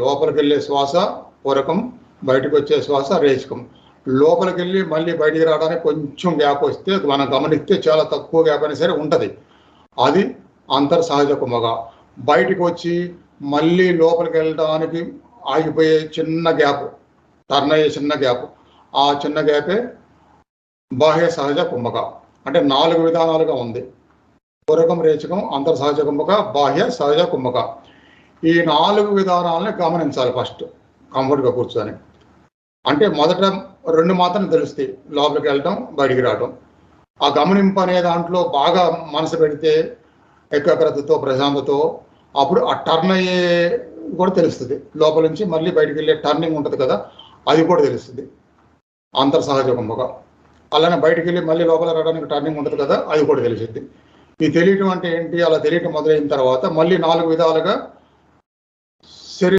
లోపలికి వెళ్ళే శ్వాస పూరకం, బయటకు వచ్చే శ్వాస రేచకం. లోపలికి వెళ్ళి మళ్ళీ బయటికి రావడానికి కొంచెం గ్యాప్ వస్తే మనం గమనిస్తే చాలా తక్కువ గ్యాప్ అయినా సరే ఉంటుంది, అది అంతర్సహజ కుంభక. బయటికి వచ్చి మళ్ళీ లోపలికి వెళ్ళడానికి ఆగిపోయే చిన్న గ్యాప్, టర్న్ అయ్యే చిన్న గ్యాప్, ఆ చిన్న గ్యాపే బాహ్య సహజ కుంభక. అంటే 4 విధానాలుగా ఉంది: పూరకం, రేచకం, అంతర్సహజ కుంభక, బాహ్య సహజ కుంభక. ఈ 4 విధానాలని గమనించాలి ఫస్ట్ కంఫర్ట్గా కూర్చొని. అంటే మొదట 2 మాత్రం తెలుస్తాయి, లోపలికి వెళ్ళటం, బయటికి రావటం. ఆ గమనింపు అనే దాంట్లో బాగా మనసు పెడితే ఏకాగ్రతతో, ప్రశాంతతో, అప్పుడు ఆ టర్న్ అయ్యే కూడా తెలుస్తుంది. లోపల నుంచి మళ్ళీ బయటికి వెళ్ళే టర్నింగ్ ఉంటుంది కదా, అది కూడా తెలుస్తుంది, అంతర్సహజ కుంభక. అలానే బయటికి వెళ్ళి మళ్ళీ లోపల రావడానికి టర్నింగ్ ఉంటుంది కదా, అది కూడా తెలిసింది. ఈ తెలియటం అంటే ఏంటి? అలా తెలియటం మొదలైన తర్వాత మళ్ళీ 4 విధాలుగా